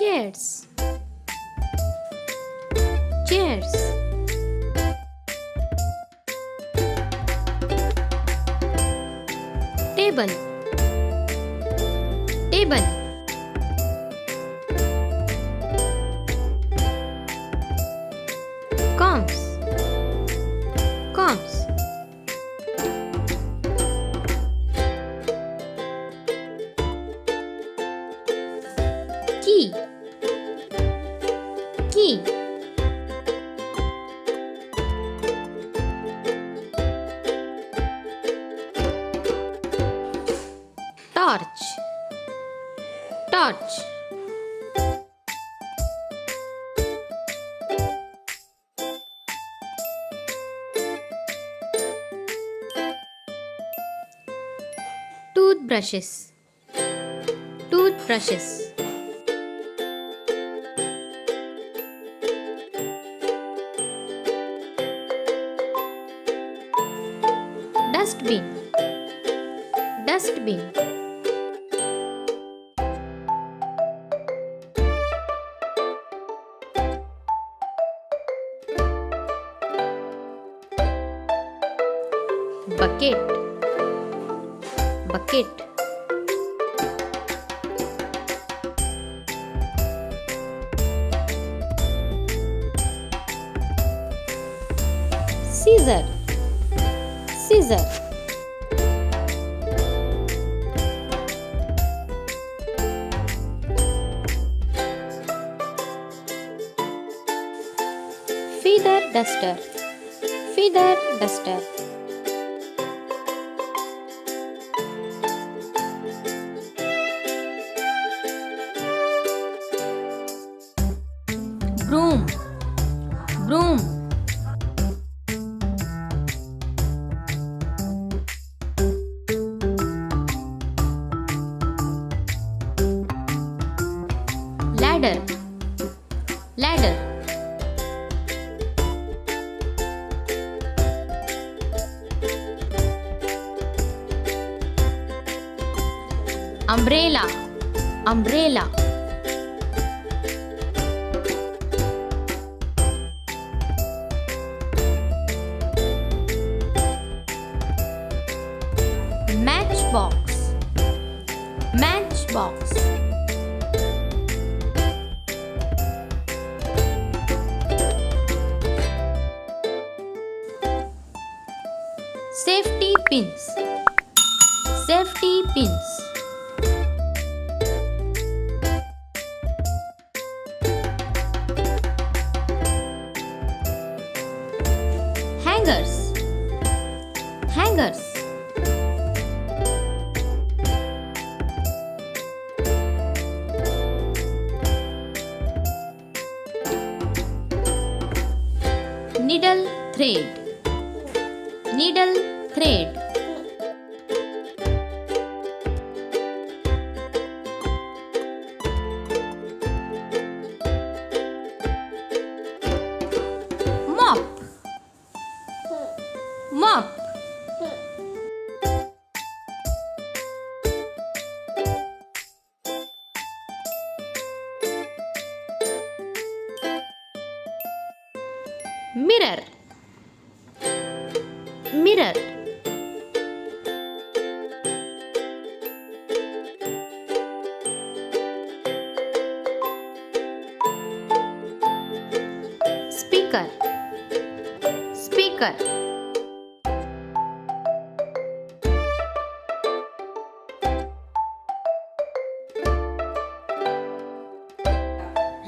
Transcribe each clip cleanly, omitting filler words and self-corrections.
Chairs. Chairs. Table. Table. Combs. Combs. Key. Key. Torch. Torch. Toothbrushes. Toothbrushes. Dustbin. Dustbin. Bucket. Bucket. Scissor. Scissor. Feather duster. Feather duster. Broom. Broom. Ladder. Ladder. Umbrella. Umbrella. Matchbox. Matchbox. Safety pins. Safety pins. Hangers. Hangers. Needle thread. Needle thread. Mop. Mop. Mirror. Mirror. Speaker. Speaker.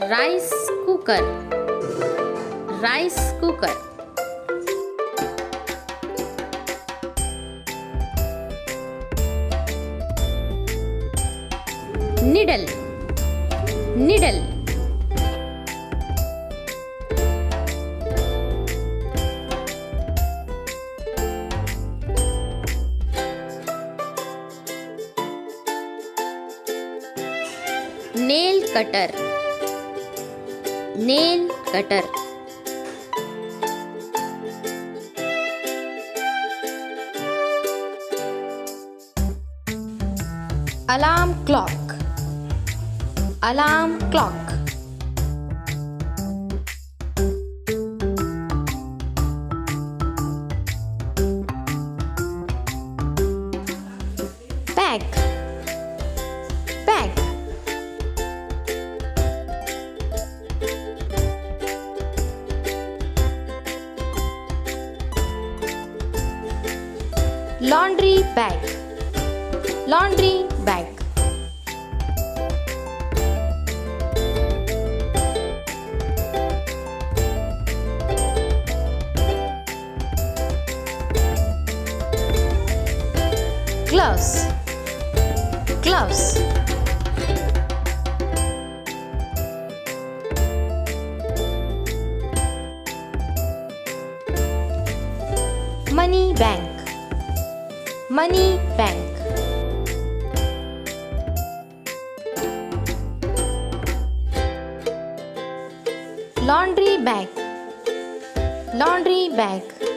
Rice cooker. Rice cooker. Needle. Needle. Nail cutter. Nail cutter. Alarm clock. Alarm clock. bag, bag. Laundry bag, laundry bag. Gloves, gloves. Money bank, money bank. Laundry bag, laundry bag.